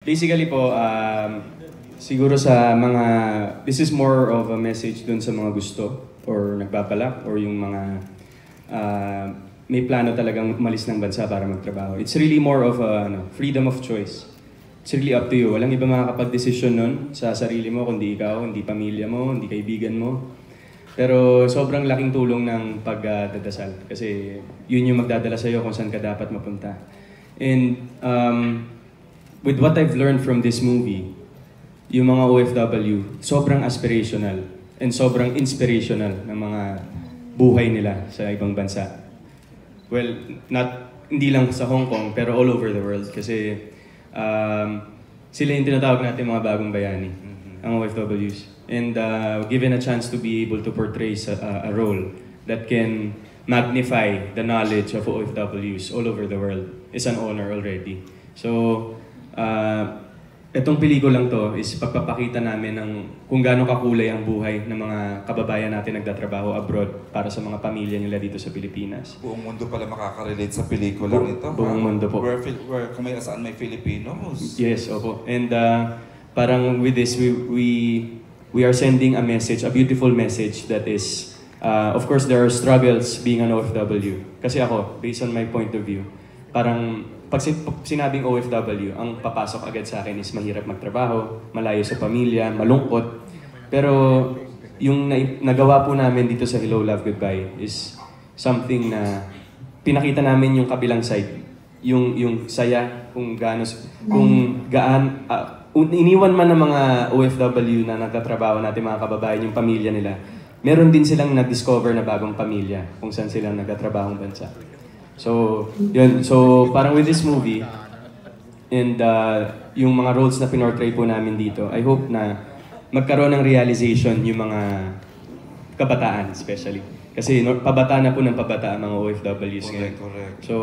Basically po, siguro sa mga, this is more of a message dun sa mga gusto or nagbabalak or yung mga may plano talagang umalis ng bansa para magtrabaho. It's really more of a freedom of choice. It's really up to you. Walang iba makakapag-desisyon nun sa sarili mo, kundi ikaw, hindi pamilya mo, hindi kaibigan mo. Pero sobrang laking tulong ng pagdadasal kasi yun yung magdadala sa'yo kung saan ka dapat mapunta. And with what I've learned from this movie, yung mga OFW, sobrang aspirational and sobrang inspirational ng mga buhay nila sa ibang bansa. Well, hindi lang sa Hong Kong, pero all over the world. Kasi sila yung tinatawag natin mga bagong bayani, ang OFWs. And given a chance to be able to portray a role that can magnify the knowledge of OFWs all over the world is an honor already. So, itong pelikulang to is pagpapakita namin ng kung gaano kakulay ang buhay ng mga kababayan natin nagtatrabaho abroad para sa mga pamilya nila dito sa Pilipinas. Buong mundo pala makaka-relate sa pelikulang ito. Buong mundo po. Where kung saan may Filipinos. Yes, opo. And parang with this, we are sending a message, a beautiful message that is, of course, there are struggles being an OFW. Kasi ako, based on my point of view, parang pag sinabing OFW, ang papasok agad sa akin is mahirap magtrabaho, malayo sa pamilya, malungkot. Pero yung nagawa po namin dito sa Hello, Love, Goodbye is something na pinakita namin yung kabilang side. Yung saya, kung iniwan man ng mga OFW na nagtatrabaho natin, mga kababayan, yung pamilya nila, meron din silang na-discover na bagong pamilya kung saan silang nagtatrabahong bansa. So, yun. So, parang with this movie, and yung mga roles na pinortray po namin dito, I hope na magkaroon ng realization yung mga kabataan, especially. Kasi pabata na po ng pabata ang mga OFWs ngayon. Correct. So,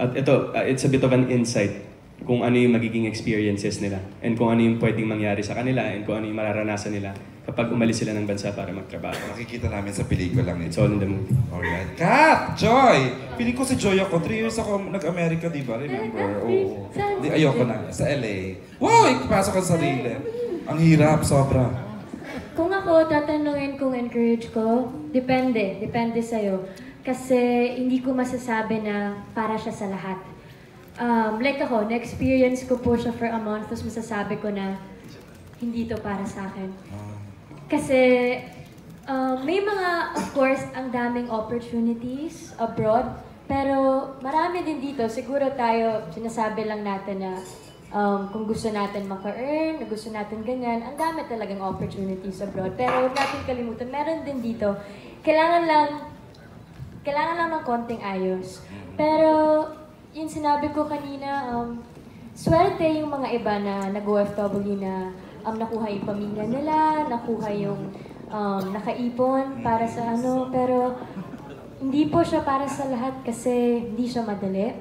at ito, it's a bit of an insight kung ano yung magiging experiences nila and kung ano yung pwedeng mangyari sa kanila and kung ano yung mararanasan nila kapag umalis sila ng bansa para magtrabaho. Nakikita namin sa pelikulang ito. It's all in the movie. Alright. Kat! Joy! Piling ko si Joy ako. 3 years ako nag-America, di ba? Remember? Oo. Di, ayoko na. Sa LA. Wow! Ipasok ka sa sarili. Ang hirap, sobra. Kung ako, tatanungin kung encourage ko, depende. Depende sa'yo. Kasi hindi ko masasabi na para siya sa lahat. Like ako, na-experience ko po siya for a month, tapos masasabi ko na hindi to para sa akin. Kasi may mga, of course, ang daming opportunities abroad, pero marami din dito. Siguro tayo, sinasabi lang natin na kung gusto natin maka-earn, gusto natin ganyan, ang dami talagang opportunities abroad. Pero huwag natin kalimutan, meron din dito. Kailangan lang ng konting ayos. Pero, yung sinabi ko kanina, swerte yung mga iba na nag-OFW na nakuha yung pamilya nila, nakuha yung nakaipon para sa pero hindi po siya para sa lahat kasi hindi siya madali.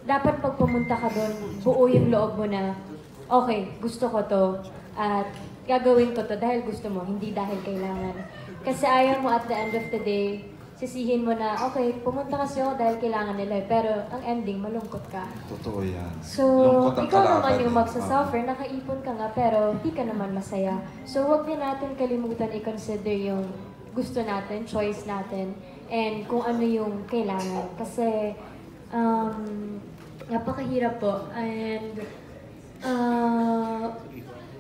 Dapat pag pumunta ka doon, buo yung loob mo na, okay, gusto ko to at gagawin ko to dahil gusto mo, hindi dahil kailangan. Kasi ayaw mo at the end of the day, sisihin mo na, okay, pumunta kasi ako dahil kailangan nila, pero ang ending, malungkot ka. Totoo yan. So, ikaw naman yung magsasuffer, nakaipon ka nga, pero di ka naman masaya. So, huwag din natin kalimutan i-consider yung gusto natin, choice natin, and kung ano yung kailangan. Kasi, napakahirap po. And,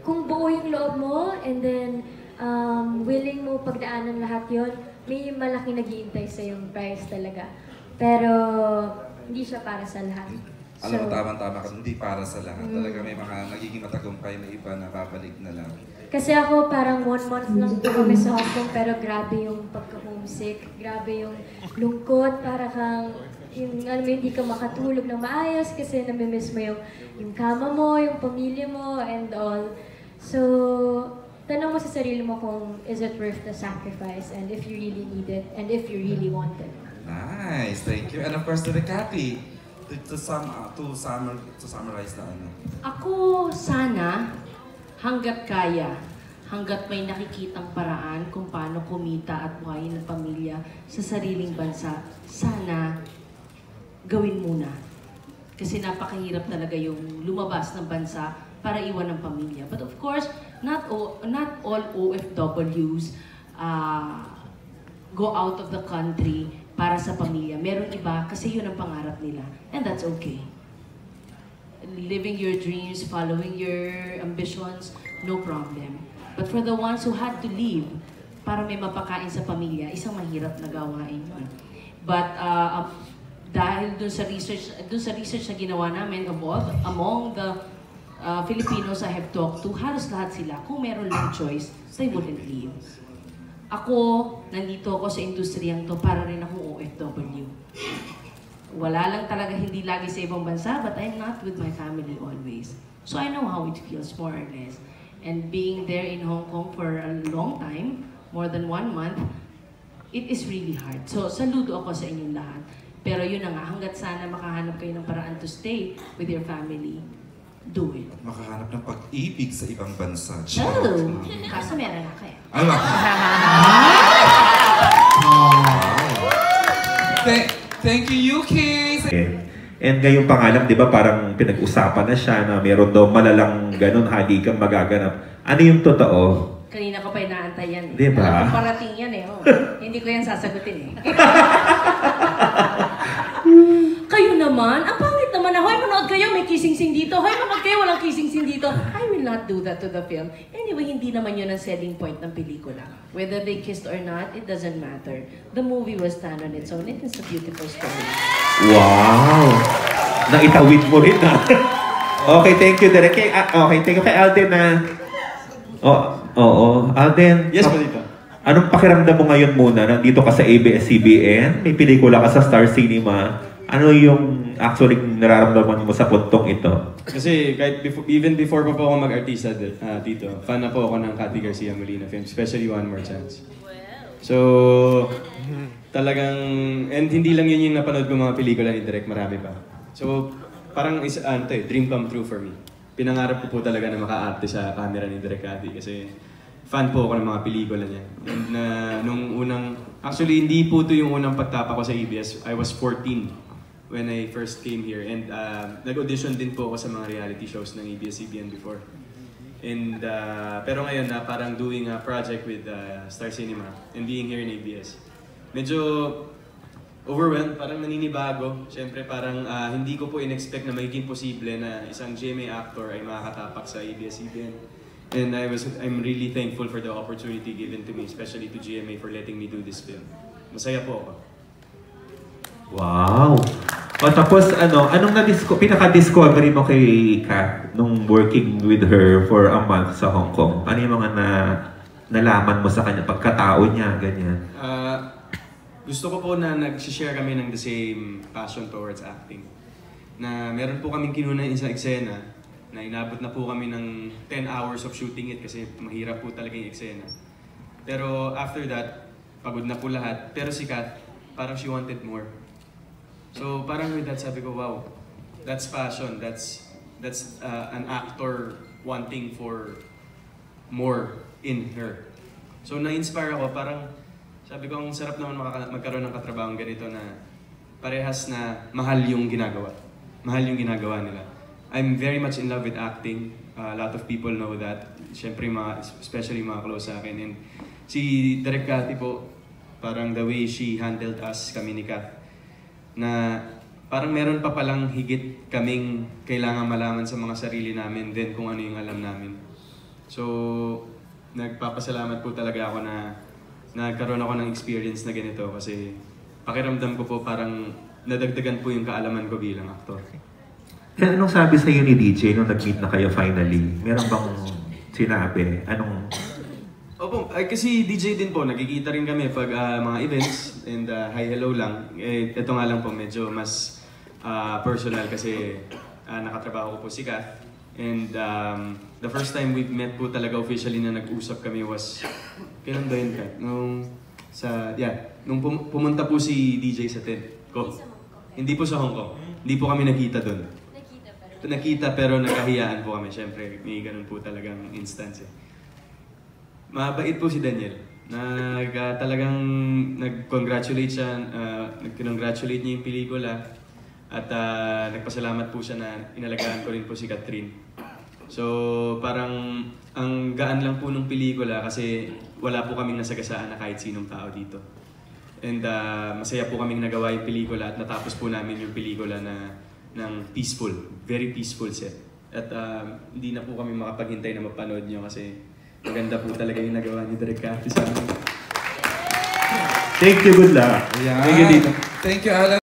kung buo yung loob mo, and then, willing mo pagdaanan lahat yon, may malaki nag-iintay sa yung price talaga. Pero, hindi siya para sa lahat. Alam mo, tama-tama ka, hindi para sa lahat. Talaga may mga nagiging matagumpay na iba na babalik na lang. Kasi ako parang 1 month lang po kami sa Hong Kong, pero grabe yung pagka-homesick, grabe yung lungkot, para kang, hindi ka makatulog ng maayos kasi namimiss mo yung kama mo, yung pamilya mo, and all. So, tanong mo sa sarili mo kung is it worth the sacrifice and if you really need it and if you really want it. Nice, thank you. And of course to the Kathy, to summarize na ano. Ako sana, hanggat kaya, hanggat may nakikitang paraan kung paano kumita at buhayin ng pamilya sa sariling bansa, sana gawin muna. Kasi napakahirap talaga yung lumabas ng bansa para iwan ng pamilya. But of course, not all OFWs go out of the country para sa pamilya. Meron iba kasi yun ang pangarap nila. And that's okay. Living your dreams, following your ambitions, no problem. But for the ones who had to leave para may mapakain sa pamilya, isang mahirap na gawain yun. But dahil dun sa research na ginawa namin among the Filipinos I have talked to, halos lahat sila, kung meron lang choice, they wouldn't leave. Ako, nandito ako sa industriyang to para rin akong OFW. Wala lang talaga, hindi lagi sa ibang bansa, but I'm not with my family always. So I know how it feels, more or less. And being there in Hong Kong for a long time, more than 1 month, it is really hard. So, saludo ako sa inyong lahat. Pero yun na nga, hanggat sana makahanap kayo ng paraan to stay with your family, do it. Makahanap ng pag-ibig sa ibang bansa. Oh! Kaso meron na kayo. Ay, Thank you, Yuki! And ngayong pangalan, di ba, parang pinag-usapan na siya na meron daw malalang ganun, hadikang magaganap. Ano yung totoo? Kanina ko pa inaantay yan. Di ba? Parating yan eh. Oh. Hindi ko yan sasagutin eh. Kayo naman, ang pangit naman na, hoy, manood kayo, may kissing-sing dito. Hoy, manood kayo, walang kissing-sing dito. I will not do that to the film. Anyway, hindi naman yun ang selling point ng pelikula. Whether they kissed or not, it doesn't matter. The movie will stand on its own. It is a beautiful story. Wow! Naitawid mo rin na. Okay, thank you, Derek. Okay, thank you kay Alden na... Oo. Alden. Yes, po dito. Anong pakiramdam mo ngayon muna? Nandito ka sa ABS-CBN, may pelikula ka sa Star Cinema. Ano yung actually nararamdaman mo sa puntong ito? Kasi kahit even before pa po ako mag-artista dito, fan na po ako ng Cathy Garcia Molina film, especially One More Chance. So, talagang, and hindi lang yun yung napanood ko mga pelikula ni Direk, marami pa. So, parang dream come true for me. Pinangarap ko po talaga na maka-arte sa camera ni Direk Cathy kasi fan po ako ng mga pelikula niya. And actually hindi po ito yung unang pagtapa ko sa ABS. I was 14 when I first came here and nag-audition din po ako sa mga reality shows ng ABS-CBN before. And pero ngayon na parang doing a project with Star Cinema and being here in ABS. Medyo overwhelmed, parang naninibago. Siyempre parang hindi ko po in-expect na magiging posible na isang GMA actor ay makakatapak sa ABS-CBN. And I'm really thankful for the opportunity given to me, especially to GMA for letting me do this film. Masaya po ako. Wow! O tapos anong pinaka-discovery mo kay Kat nung working with her for a month sa Hong Kong? Ano yung mga nalaman mo sa kanya, pagkatao niya, ganyan? Gusto ko po na nag-share kami ng the same passion towards acting. Na meron po kaming kinunan isang eksena na inabot na po kami ng 10 hours of shooting it kasi mahirap po talaga yung eksena. Pero after that, pagod na po lahat. Pero si Kat, parang she wanted more. So parang with that sabi ko, wow, that's passion. That's an actor wanting for more in her. So na-inspire ako, parang sabi ko, ang sarap naman magkaroon ng katrabahong ganito na parehas na mahal yung ginagawa. Mahal yung ginagawa nila. I'm very much in love with acting. A lot of people know that. Siyempre, especially mga close sa akin. And si Direk Cathy po, parang the way she handled us, kami ni Kat, na parang meron pa palang higit kaming kailangan malaman sa mga sarili namin than kung ano yung alam namin. So, nagpapasalamat po talaga ako na nagkaroon ako ng experience na ganito kasi pakiramdam ko po parang nadagdagan po yung kaalaman ko bilang aktor. Kaya anong sabi sa'yo ni DJ nung nag-meet na kayo finally? Meron bang sinabi? Opo, kasi DJ din po, nagkikita rin kami pag mga events and hi hello lang. Ito nga lang po medyo mas personal kasi nakatrabaho ko po si Kath. And the first time we met po talaga officially na nag-usap kami was, kailan ba yun, Kath? Nung pumunta po si DJ sa tent ko. Hindi po sa Hong Kong. Hindi po kami nakita doon. Nakita pero nakahiyaan po kami. Siyempre, may ganun po talagang instance. Mabait po si Daniel. Talagang nag-congratulate siya, nag-congratulate niya yung pelikula. At nagpasalamat po siya na inalagaan ko rin po si Catherine. So parang ang gaan lang po nung pelikula kasi wala po kaming nasagasaan na kahit sinong tao dito. And masaya po kaming nagawa yung pelikula at natapos po namin yung pelikula ng peaceful, very peaceful set. At hindi na po kami makapaghintay na mapanood nyo kasi maganda po talaga yung nagawa ni Direk Cathy sa amin. Thank you, good luck. Ayan. Thank you, Tito. Thank you, Alan.